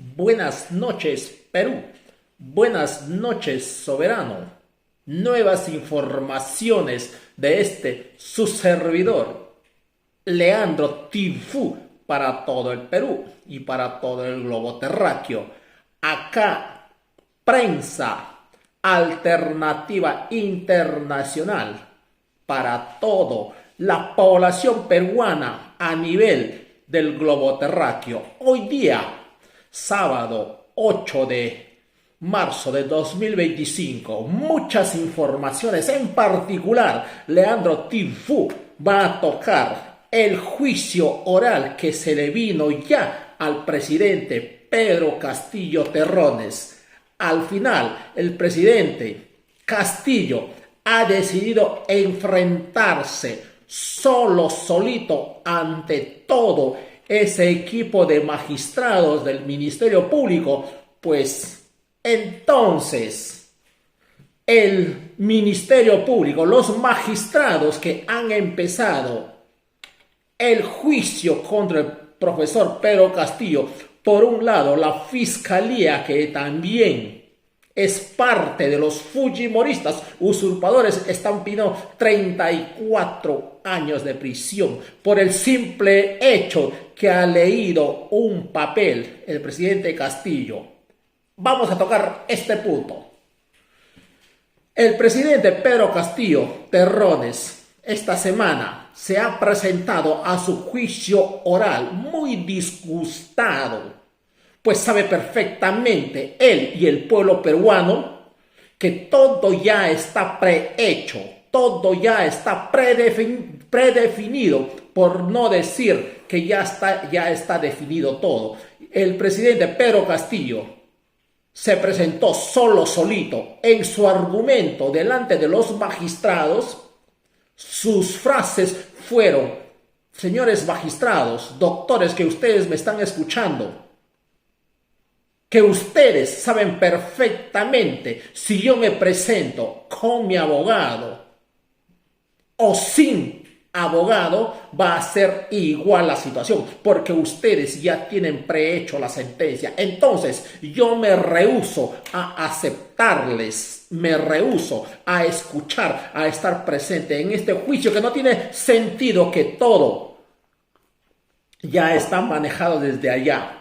Buenas noches, Perú. Buenas noches, soberano. Nuevas informaciones de su servidor, Leandro Tifú, para todo el Perú y para todo el globo terráqueo. Acá, prensa alternativa internacional para toda la población peruana a nivel del globo terráqueo. Hoy día, sábado 8 de marzo de 2025, muchas informaciones, en particular Leandro Tifú va a tocar el juicio oral que se le vino ya al presidente Pedro Castillo Terrones. Al final, el presidente Castillo ha decidido enfrentarse solito ante todo ese equipo de magistrados del Ministerio Público, pues entonces el Ministerio Público, los magistrados que han empezado el juicio contra el profesor Pedro Castillo, por un lado la Fiscalía, que también es parte de los fujimoristas usurpadores, están pidiendo 34 años de prisión por el simple hecho que ha leído un papel el presidente Castillo. Vamos a tocar este punto. El presidente Pedro Castillo Terrones esta semana se ha presentado a su juicio oral muy disgustado, pues sabe perfectamente él y el pueblo peruano que todo ya está prehecho, todo ya está predefinido, por no decir que ya está definido todo. El presidente Pedro Castillo se presentó solito en su argumento delante de los magistrados. Sus frases fueron: señores magistrados, doctores que ustedes me están escuchando, que ustedes saben perfectamente si yo me presento con mi abogado o sin abogado, va a ser igual la situación, porque ustedes ya tienen prehecho la sentencia. Entonces yo me rehúso a aceptarles, me rehúso a escuchar, a estar presente en este juicio que no tiene sentido, que todo ya está manejado desde allá,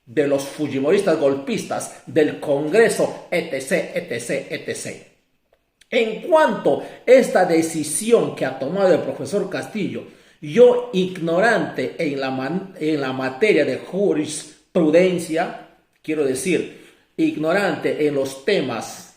de los fujimoristas golpistas, del Congreso, etc. En cuanto a esta decisión que ha tomado el profesor Castillo, yo, ignorante en la materia de jurisprudencia, quiero decir, ignorante en los temas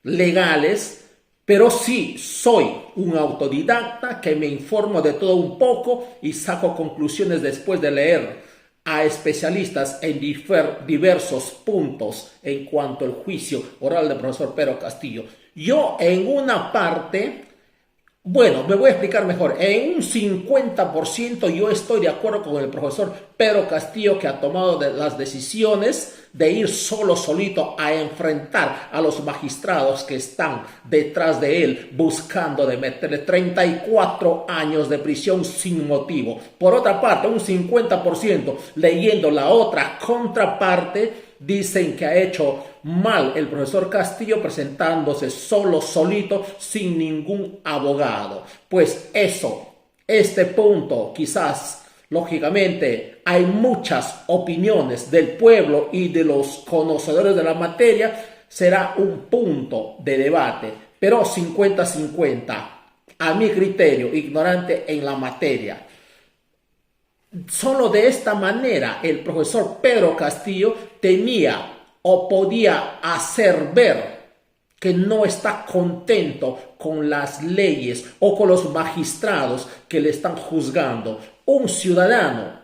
legales, pero sí soy un autodidacta que me informo de todo un poco y saco conclusiones después de leer a especialistas en diversos puntos en cuanto al juicio oral del profesor Pedro Castillo. Yo en una parte, bueno, me voy a explicar mejor. En un 50% yo estoy de acuerdo con el profesor Pedro Castillo, que ha tomado las decisiones de ir solito a enfrentar a los magistrados que están detrás de él, buscando de meterle 34 años de prisión sin motivo. Por otra parte, un 50% leyendo la otra contraparte, dicen que ha hecho mal el profesor Castillo presentándose solito, sin ningún abogado. Pues este punto, quizás, lógicamente, hay muchas opiniones del pueblo y de los conocedores de la materia, será un punto de debate, pero 50-50, a mi criterio, ignorante en la materia. Solo de esta manera el profesor Pedro Castillo tenía o podía hacer ver que no está contento con las leyes o con los magistrados que le están juzgando. Un ciudadano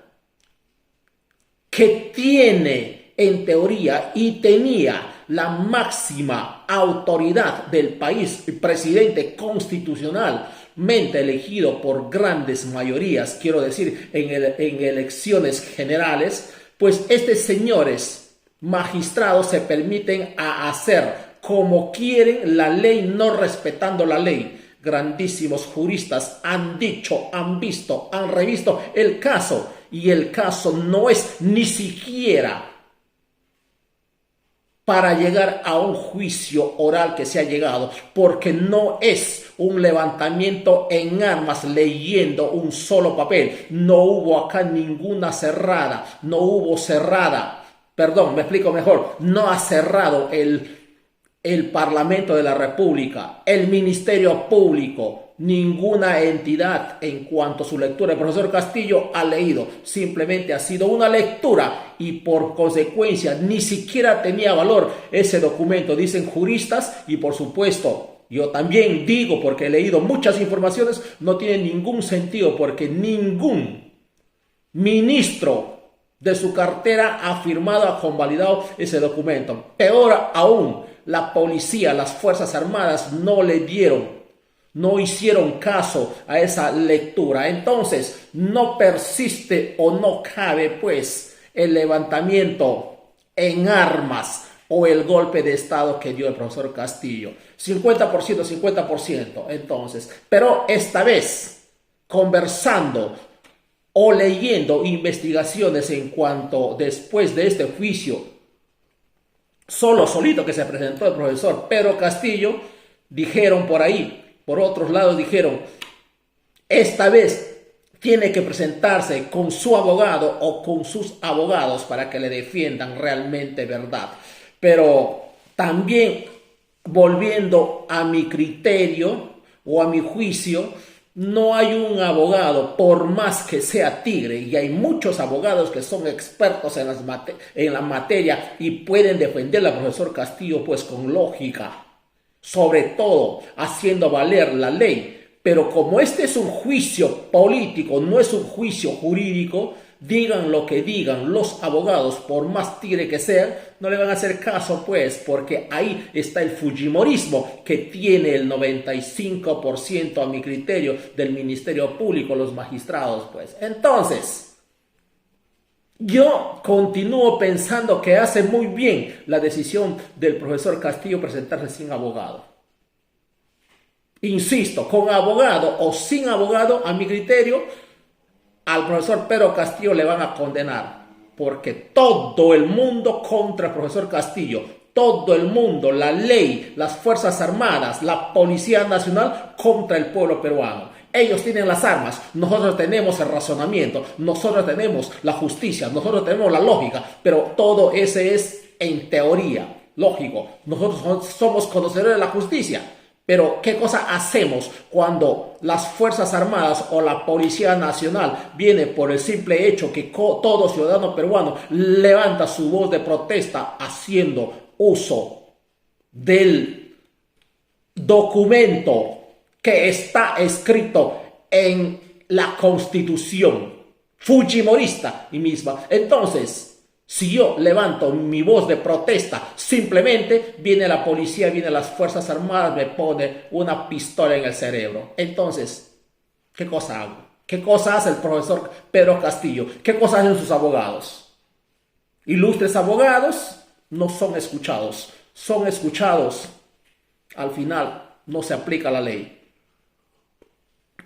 que tiene, en teoría, y tenía la máxima autoridad del país, el presidente constitucionalmente elegido por grandes mayorías, quiero decir, en elecciones generales, pues estos señores magistrados se permiten a hacer como quieren la ley, no respetando la ley. Grandísimos juristas han dicho, han visto, han revisto el caso, y el caso no es ni siquiera para llegar a un juicio oral que se ha llegado, porque no es un levantamiento en armas leyendo un solo papel. No hubo acá ninguna cerrada, no hubo cerrada, perdón, me explico mejor, no ha cerrado el Parlamento de la República, el Ministerio Público, ninguna entidad en cuanto a su lectura. El profesor Castillo ha leído, simplemente ha sido una lectura y por consecuencia ni siquiera tenía valor ese documento, dicen juristas, y por supuesto yo también digo, porque he leído muchas informaciones, no tiene ningún sentido porque ningún ministro de su cartera ha firmado, ha convalidado ese documento. Peor aún, la policía, las Fuerzas Armadas no hicieron caso a esa lectura. Entonces, no persiste o no cabe, pues, el levantamiento en armas o el golpe de Estado que dio el profesor Castillo. 50%, 50%. Entonces, pero esta vez, conversando o leyendo investigaciones en cuanto después de este juicio, solito que se presentó el profesor Pedro Castillo, dijeron por ahí, por otros lados dijeron, esta vez tiene que presentarse con su abogado o con sus abogados para que le defiendan realmente verdad. Pero también, volviendo a mi criterio o a mi juicio, no hay un abogado, por más que sea tigre, y hay muchos abogados que son expertos en la materia y pueden defender al profesor Castillo pues con lógica, sobre todo haciendo valer la ley. Pero como este es un juicio político, no es un juicio jurídico, digan lo que digan los abogados, por más tigre que sean, no le van a hacer caso pues, porque ahí está el fujimorismo que tiene el 95% a mi criterio del Ministerio Público, los magistrados pues. Entonces, yo continúo pensando que hace muy bien la decisión del profesor Castillo presentarse sin abogado. Insisto, con abogado o sin abogado, a mi criterio, al profesor Pedro Castillo le van a condenar, porque todo el mundo contra el profesor Castillo, todo el mundo, la ley, las Fuerzas Armadas, la Policía Nacional contra el pueblo peruano. Ellos tienen las armas, nosotros tenemos el razonamiento, nosotros tenemos la justicia, nosotros tenemos la lógica, pero todo ese es en teoría, lógico. Nosotros somos conocedores de la justicia. Pero, ¿qué cosa hacemos cuando las Fuerzas Armadas o la Policía Nacional viene por el simple hecho que todo ciudadano peruano levanta su voz de protesta haciendo uso del documento que está escrito en la Constitución fujimorista y misma? Entonces, si yo levanto mi voz de protesta, simplemente viene la policía, vienen las Fuerzas Armadas, me pone una pistola en el cerebro. Entonces, ¿qué cosa hago? ¿Qué cosa hace el profesor Pedro Castillo? ¿Qué cosa hacen sus abogados? Ilustres abogados no son escuchados. Son escuchados. Al final no se aplica la ley.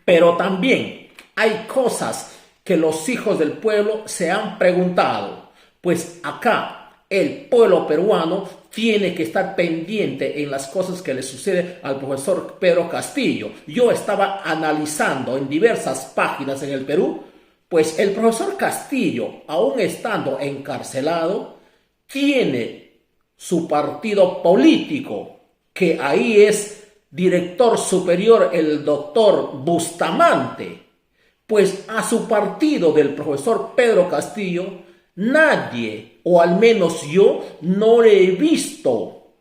Pero también hay cosas que los hijos del pueblo se han preguntado. Pues acá el pueblo peruano tiene que estar pendiente en las cosas que le sucede al profesor Pedro Castillo. Yo estaba analizando en diversas páginas en el Perú, pues el profesor Castillo, aún estando encarcelado, tiene su partido político, que ahí es director superior el doctor Bustamante. Pues a su partido del profesor Pedro Castillo, nadie, o al menos yo, no le he visto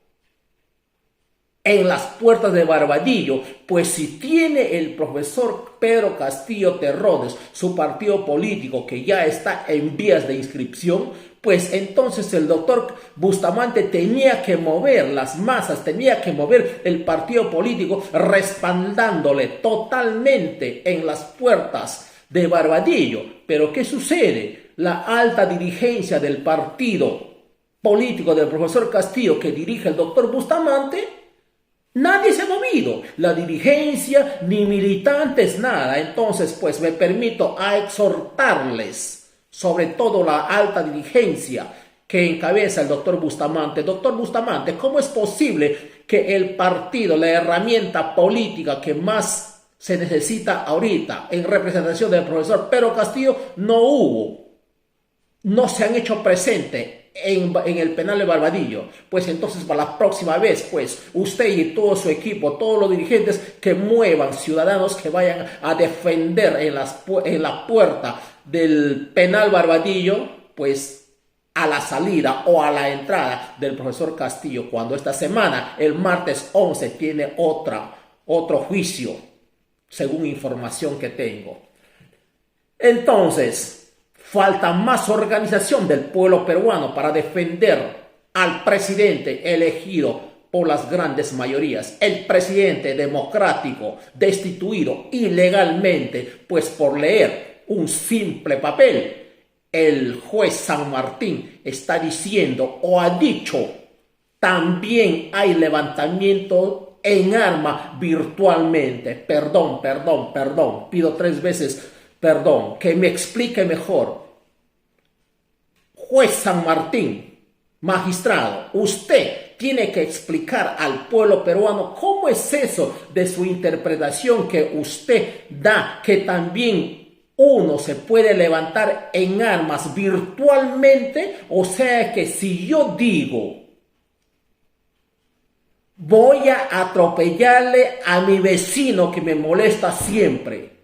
en las puertas de Barbadillo. Pues si tiene el profesor Pedro Castillo Terrones su partido político que ya está en vías de inscripción, pues entonces el doctor Bustamante tenía que mover las masas, tenía que mover el partido político respaldándole totalmente en las puertas de Barbadillo. Pero ¿qué sucede? La alta dirigencia del partido político del profesor Castillo que dirige el doctor Bustamante, nadie se ha movido, la dirigencia ni militantes, nada. Entonces pues me permito a exhortarles, sobre todo la alta dirigencia, que encabeza el doctor Bustamante. Doctor Bustamante, ¿cómo es posible que el partido, la herramienta política que más se necesita ahorita en representación del profesor Pedro Castillo, no se han hecho presente en el penal de Barbadillo? Pues entonces para la próxima vez, pues usted y todo su equipo, todos los dirigentes que muevan ciudadanos que vayan a defender en la puerta del penal Barbadillo, pues a la salida o a la entrada del profesor Castillo, cuando esta semana, el martes 11, tiene otro juicio, según información que tengo. Entonces, falta más organización del pueblo peruano para defender al presidente elegido por las grandes mayorías, el presidente democrático destituido ilegalmente, pues por leer un simple papel. El juez San Martín está diciendo o ha dicho, también hay levantamiento en arma virtualmente. Perdón, pido 3 veces perdón, que me explique mejor. Juez San Martín, magistrado, usted tiene que explicar al pueblo peruano cómo es eso de su interpretación que usted da, que también uno se puede levantar en armas virtualmente. O sea que si yo digo, voy a atropellarle a mi vecino que me molesta siempre,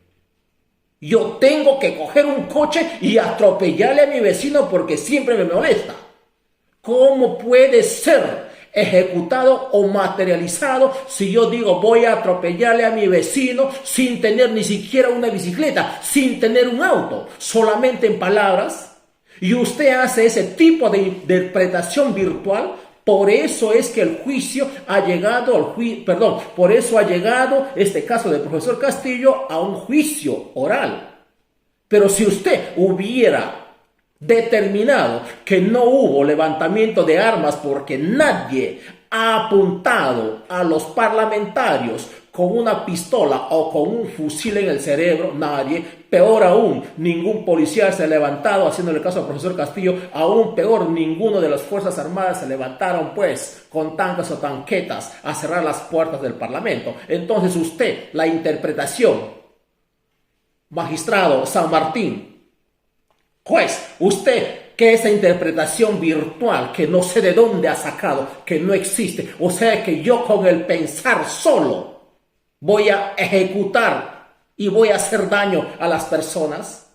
yo tengo que coger un coche y atropellarle a mi vecino porque siempre me molesta. ¿Cómo puede ser ejecutado o materializado si yo digo voy a atropellarle a mi vecino sin tener ni siquiera una bicicleta, sin tener un auto, solamente en palabras? Y usted hace ese tipo de interpretación virtual. Por eso es que el juicio ha llegado por eso ha llegado este caso del profesor Castillo a un juicio oral. Pero si usted hubiera determinado que no hubo levantamiento de armas porque nadie ha apuntado a los parlamentarios con una pistola o con un fusil en el cerebro, nadie, peor aún, ningún policía se ha levantado, haciéndole caso al profesor Castillo, aún peor, ninguno de las Fuerzas Armadas se levantaron pues con tanques o tanquetas a cerrar las puertas del Parlamento. Entonces usted, la interpretación, magistrado San Martín, juez, usted, que esa interpretación virtual que no sé de dónde ha sacado, que no existe, o sea que yo con el pensar solo voy a ejecutar y voy a hacer daño a las personas.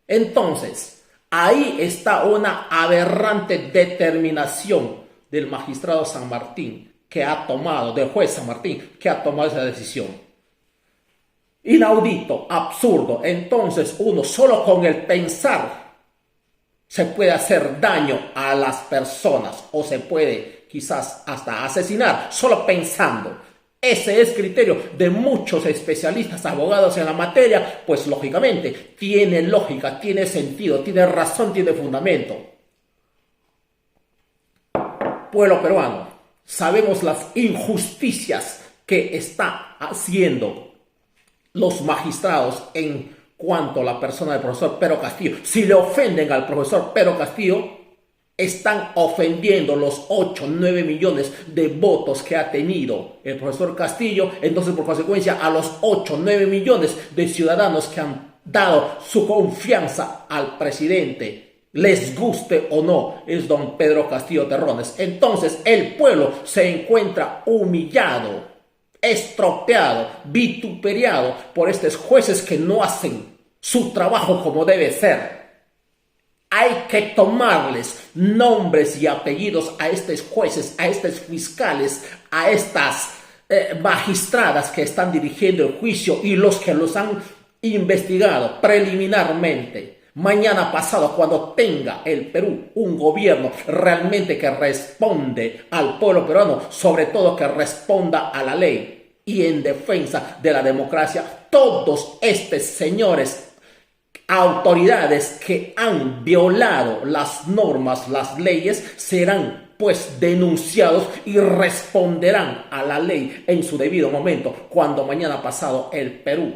Entonces, ahí está una aberrante determinación del magistrado San Martín que ha tomado, del juez San Martín que ha tomado esa decisión. Inaudito, absurdo. Entonces uno solo con el pensar se puede hacer daño a las personas o se puede quizás hasta asesinar solo pensando. Ese es criterio de muchos especialistas, abogados en la materia, pues lógicamente tiene lógica, tiene sentido, tiene razón, tiene fundamento. Pueblo peruano, sabemos las injusticias que está haciendo los magistrados en cuanto a la persona del profesor Pedro Castillo. Si le ofenden al profesor Pedro Castillo, están ofendiendo los 8, 9 millones de votos que ha tenido el profesor Castillo. Entonces, por consecuencia, a los 8, 9 millones de ciudadanos que han dado su confianza al presidente, les guste o no, es don Pedro Castillo Terrones. Entonces, el pueblo se encuentra humillado, estropeado, vituperiado por estos jueces que no hacen su trabajo como debe ser. Hay que tomarles nombres y apellidos a estos jueces, a estos fiscales, a estas magistradas que están dirigiendo el juicio y los que los han investigado preliminarmente. Mañana pasado, cuando tenga el Perú un gobierno realmente que responde al pueblo peruano, sobre todo que responda a la ley y en defensa de la democracia, todos estos señores autoridades que han violado las normas, las leyes, serán pues denunciados y responderán a la ley en su debido momento, cuando mañana pasado el Perú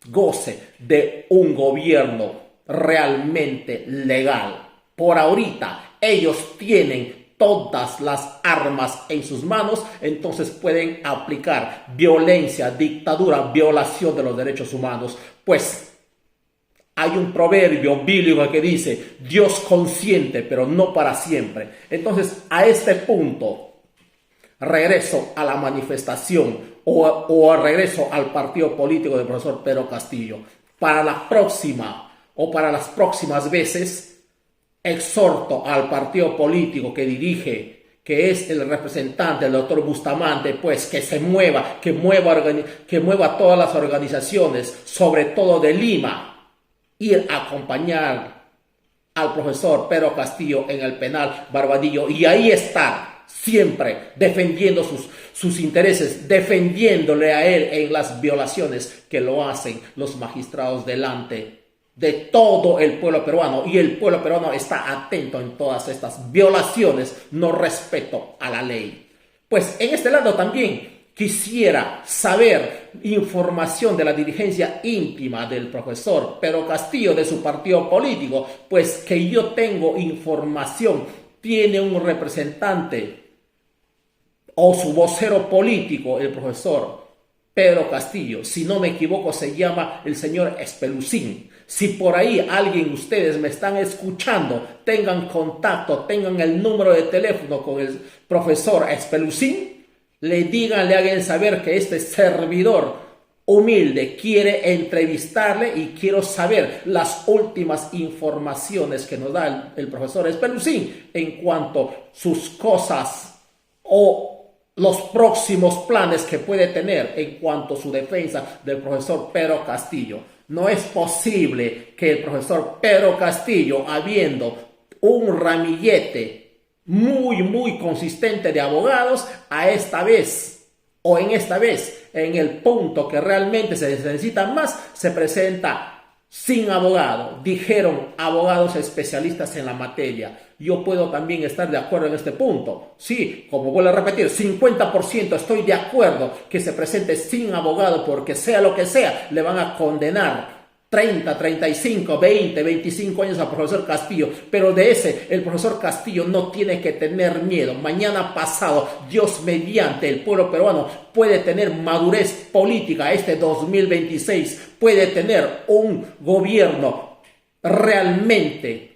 goce de un gobierno realmente legal. por ahorita ellos tienen todas las armas en sus manos, entonces pueden aplicar violencia, dictadura, violación de los derechos humanos. Pues hay un proverbio bíblico que dice, Dios consiente, pero no para siempre. Entonces, a este punto, regreso a la manifestación o regreso al partido político del profesor Pedro Castillo. Para la próxima o para las próximas veces, exhorto al partido político que dirige, que es el representante, el doctor Bustamante, pues que se mueva, que mueva todas las organizaciones, sobre todo de Lima, ir a acompañar al profesor Pedro Castillo en el penal Barbadillo y ahí estar siempre defendiendo sus intereses, defendiéndole a él en las violaciones que lo hacen los magistrados delante de todo el pueblo peruano, y el pueblo peruano está atento en todas estas violaciones, no respeto a la ley. Pues en este lado también quisiera saber información de la dirigencia íntima del profesor Pedro Castillo, de su partido político, pues que yo tengo información, tiene un representante o su vocero político, el profesor Pedro Castillo, si no me equivoco se llama el señor Espelucín. Si por ahí alguien, ustedes me están escuchando, tengan contacto, tengan el número de teléfono con el profesor Espelucín, le hagan saber que este servidor humilde quiere entrevistarle y quiero saber las últimas informaciones que nos da el profesor Espelucín en cuanto a sus cosas o los próximos planes que puede tener en cuanto a su defensa del profesor Pedro Castillo. No es posible que el profesor Pedro Castillo, habiendo un ramillete muy consistente de abogados, en el punto que realmente se necesita más, se presenta sin abogado. Dijeron abogados especialistas en la materia. Yo puedo también estar de acuerdo en este punto. Sí, como vuelvo a repetir, 50% estoy de acuerdo que se presente sin abogado, porque sea lo que sea, le van a condenar 30, 35, 20, 25 años al profesor Castillo, pero de ese el profesor Castillo no tiene que tener miedo. Mañana pasado, Dios mediante, el pueblo peruano puede tener madurez política. Este 2026 puede tener un gobierno realmente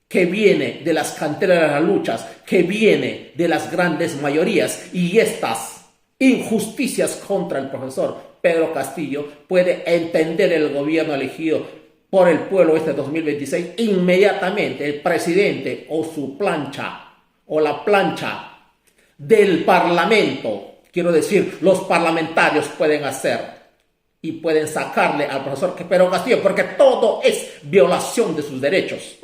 que viene de las canteras de las luchas, que viene de las grandes mayorías, y estas injusticias contra el profesor Pedro Castillo puede entender el gobierno elegido por el pueblo este 2026, inmediatamente el presidente o su plancha o la plancha del parlamento, quiero decir, los parlamentarios pueden hacer y pueden sacarle al profesor Pedro Castillo, porque todo es violación de sus derechos.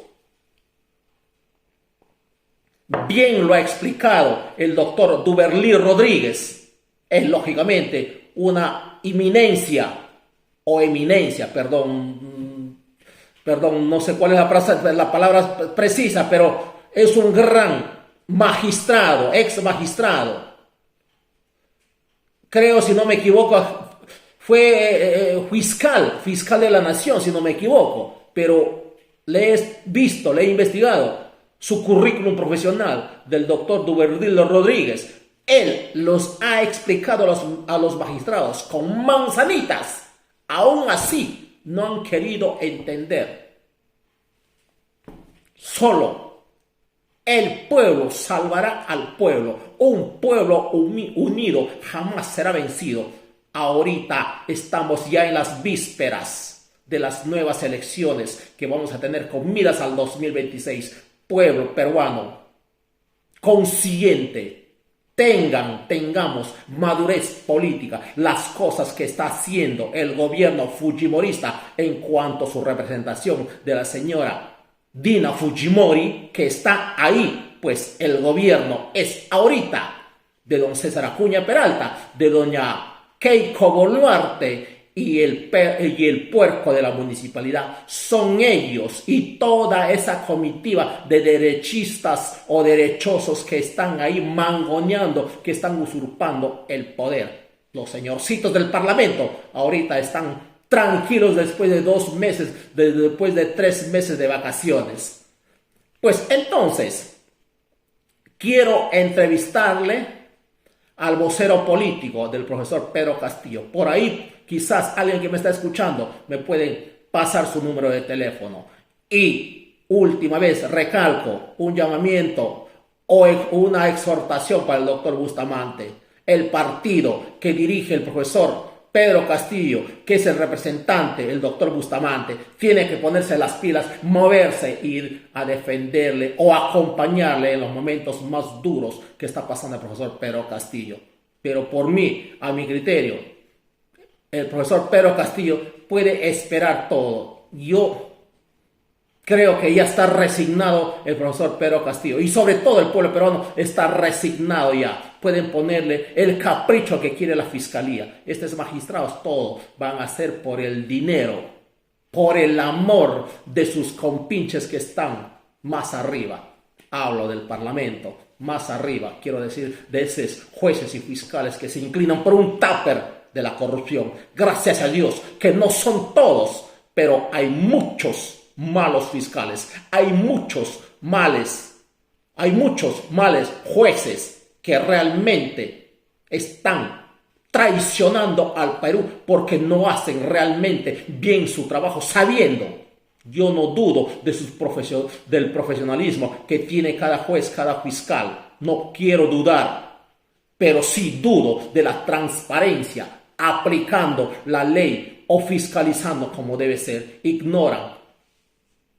Bien lo ha explicado el doctor Duberly Rodríguez. Es lógicamente una no sé cuál es la palabra precisa, pero es un gran magistrado, ex magistrado. Creo, si no me equivoco, fue fiscal de la nación, si no me equivoco, pero le he investigado su currículum profesional del doctor Duberly Rodríguez. Él los ha explicado a los magistrados con manzanitas. Aún así, no han querido entender. Solo el pueblo salvará al pueblo. Un pueblo unido jamás será vencido. Ahorita estamos ya en las vísperas de las nuevas elecciones que vamos a tener con miras al 2026. Pueblo peruano consciente, tengamos madurez política. Las cosas que está haciendo el gobierno fujimorista en cuanto a su representación de la señora Dina Fujimori, que está ahí, pues el gobierno es ahorita de don César Acuña Peralta, de doña Keiko Boluarte y el puerco de la municipalidad. Son ellos y toda esa comitiva de derechistas o derechosos que están ahí mangoneando, que están usurpando el poder. Los señorcitos del parlamento ahorita están tranquilos después de 2 meses, después de 3 meses de vacaciones. Pues entonces, quiero entrevistarle al vocero político del profesor Pedro Castillo. Por ahí, quizás alguien que me está escuchando me puede pasar su número de teléfono. Y última vez, recalco, un llamamiento o una exhortación para el doctor Bustamante. El partido que dirige el profesor Pedro Castillo, que es el representante, el doctor Bustamante, tiene que ponerse las pilas, moverse, ir a defenderle o acompañarle en los momentos más duros que está pasando el profesor Pedro Castillo. Pero por mí, a mi criterio, el profesor Pedro Castillo puede esperar todo. Yo creo que ya está resignado el profesor Pedro Castillo y sobre todo el pueblo peruano está resignado ya. Pueden ponerle el capricho que quiere la fiscalía. Estos magistrados todos van a hacer por el dinero, por el amor de sus compinches que están más arriba. Hablo del Parlamento, más arriba, quiero decir, de esos jueces y fiscales que se inclinan por un tupper de la corrupción. Gracias a Dios que no son todos, pero hay muchos malos fiscales, hay muchos males jueces que realmente están traicionando al Perú porque no hacen realmente bien su trabajo, sabiendo. Yo no dudo de del profesionalismo que tiene cada juez, cada fiscal. No quiero dudar, pero sí dudo de la transparencia aplicando la ley o fiscalizando como debe ser. Ignoran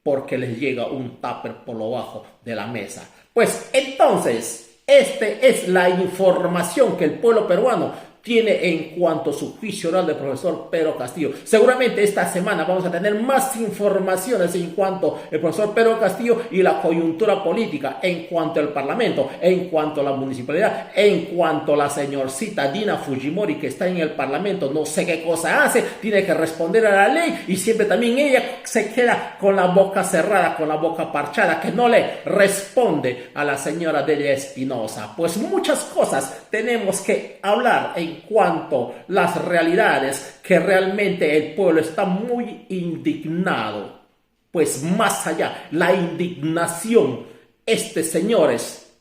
porque les llega un tupper por lo bajo de la mesa. Pues entonces, esta es la información que el pueblo peruano tiene en cuanto a su juicio oral del profesor Pedro Castillo. Seguramente esta semana vamos a tener más informaciones en cuanto al profesor Pedro Castillo y la coyuntura política, en cuanto al Parlamento, en cuanto a la municipalidad, en cuanto a la señorcita Dina Fujimori que está en el Parlamento, no sé qué cosa hace, tiene que responder a la ley y siempre también ella se queda con la boca cerrada, con la boca parchada, que no le responde a la señora Delia Espinosa. Pues muchas cosas tenemos que hablar en cuanto a las realidades que realmente el pueblo está muy indignado. Pues más allá, la indignación, señores,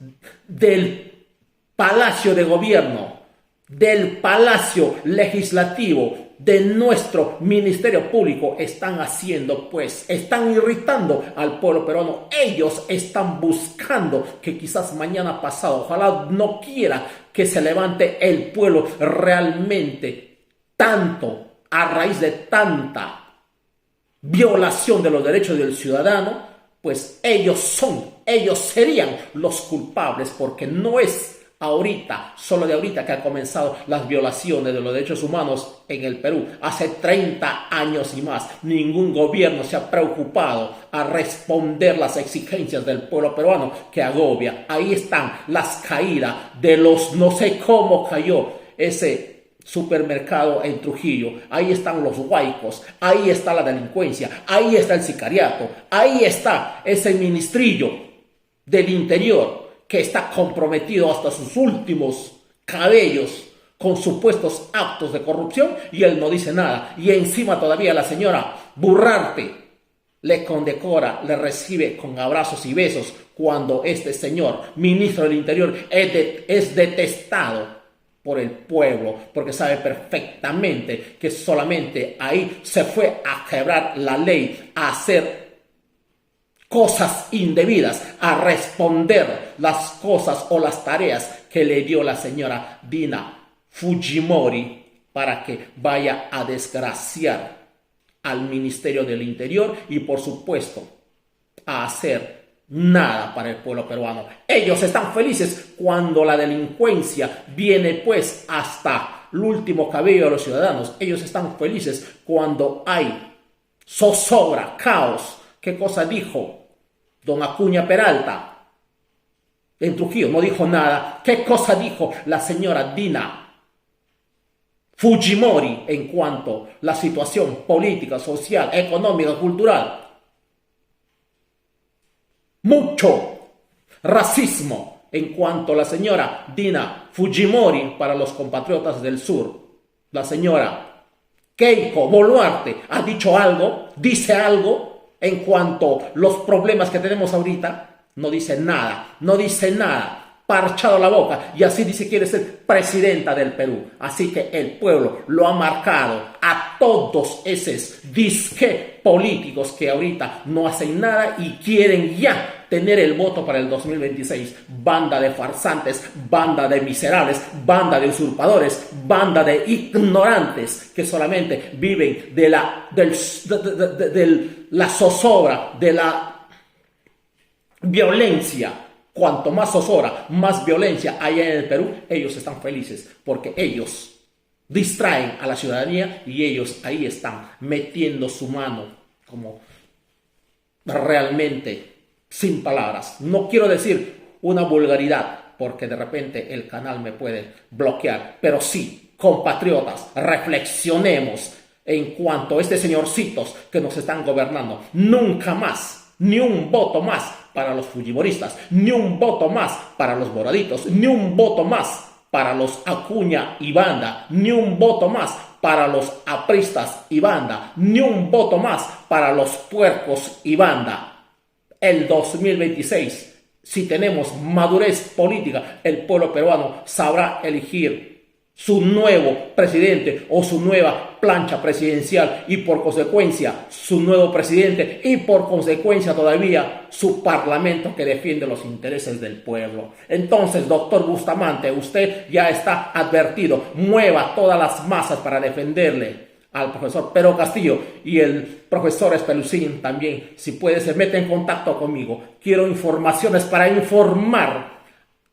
del Palacio de Gobierno, del Palacio Legislativo, de nuestro Ministerio Público, están haciendo, pues, están irritando al pueblo peruano. Ellos están buscando que quizás mañana pasado, ojalá no quiera que se levante el pueblo realmente tanto a raíz de tanta violación de los derechos del ciudadano, pues ellos serían los culpables, porque no es ahorita, solo de ahorita que han comenzado las violaciones de los derechos humanos en el Perú. Hace 30 años y más, ningún gobierno se ha preocupado a responder las exigencias del pueblo peruano que agobia. Ahí están las caídas de los, no sé cómo cayó ese supermercado en Trujillo, ahí están los huaicos, ahí está la delincuencia, ahí está el sicariato, ahí está ese ministrillo del interior que está comprometido hasta sus últimos cabellos con supuestos actos de corrupción y él no dice nada. Y encima todavía la señora Burrarte le condecora, le recibe con abrazos y besos cuando este señor, ministro del Interior, es detestado por el pueblo, porque sabe perfectamente que solamente ahí se fue a quebrar la ley, a hacer cosas indebidas, a responder las cosas o las tareas que le dio la señora Dina Fujimori para que vaya a desgraciar al Ministerio del Interior y, por supuesto, a hacer nada para el pueblo peruano. Ellos están felices cuando la delincuencia viene pues hasta el último cabello de los ciudadanos. Ellos están felices cuando hay zozobra, caos. ¿Qué cosa dijo don Acuña Peralta en Trujillo? No dijo nada. ¿Qué cosa dijo la señora Dina Fujimori en cuanto a la situación política, social, económica, cultural? Mucho racismo en cuanto a la señora Dina Fujimori para los compatriotas del sur. La señora Keiko Boluarte ha dicho algo, dice algo en cuanto a los problemas que tenemos ahorita. no dice nada, no dice nada. Parchado la boca y así dice quiere ser presidenta del Perú. Así que el pueblo lo ha marcado a todos esos disque políticos que ahorita no hacen nada y quieren ya tener el voto para el 2026. Banda de farsantes, banda de miserables, banda de usurpadores, banda de ignorantes que solamente viven de la zozobra, de la violencia. Cuanto más zozobra, más violencia hay en el Perú, ellos están felices porque ellos distraen a la ciudadanía y ellos ahí están metiendo su mano como realmente sin palabras. No quiero decir una vulgaridad porque de repente el canal me puede bloquear, pero sí, compatriotas, reflexionemos en cuanto a estos señorcitos que nos están gobernando. Nunca más, ni un voto más para los fujimoristas, ni un voto más para los moraditos, ni un voto más para los Acuña y banda, ni un voto más para los apristas y banda, ni un voto más para los puercos y banda. El 2026, si tenemos madurez política, el pueblo peruano sabrá elegir su nuevo presidente o su nueva plancha presidencial y por consecuencia su nuevo presidente y por consecuencia todavía su parlamento que defiende los intereses del pueblo. Entonces, doctor Bustamante, usted ya está advertido, mueva todas las masas para defenderle al profesor Pedro Castillo y el profesor Espelucín también, si puede se mete en contacto conmigo. Quiero informaciones para informar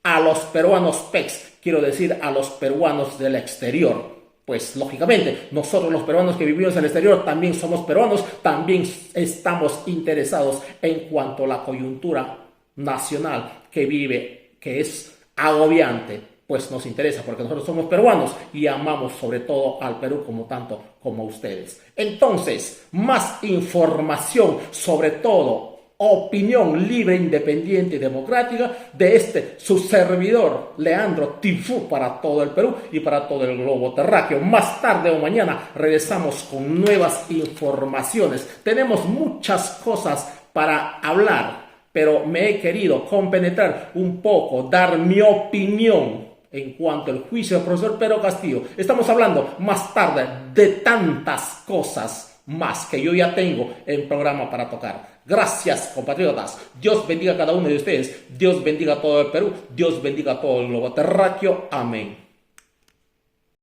a los peruanos PEX, quiero decir a los peruanos del exterior. Pues lógicamente, nosotros los peruanos que vivimos en el exterior también somos peruanos, también estamos interesados en cuanto a la coyuntura nacional que vive, que es agobiante, pues nos interesa porque nosotros somos peruanos y amamos sobre todo al Perú como tanto como ustedes. Entonces, más información sobre todo, opinión libre, independiente y democrática de su servidor Leandro Tifú para todo el Perú y para todo el globo terráqueo. Más tarde o mañana regresamos con nuevas informaciones. Tenemos muchas cosas para hablar, pero me he querido compenetrar un poco, dar mi opinión en cuanto al juicio del profesor Pedro Castillo. Estamos hablando más tarde de tantas cosas más que yo ya tengo en programa para tocar. Gracias, compatriotas. Dios bendiga a cada uno de ustedes. Dios bendiga a todo el Perú. Dios bendiga a todo el globo terráqueo. Amén.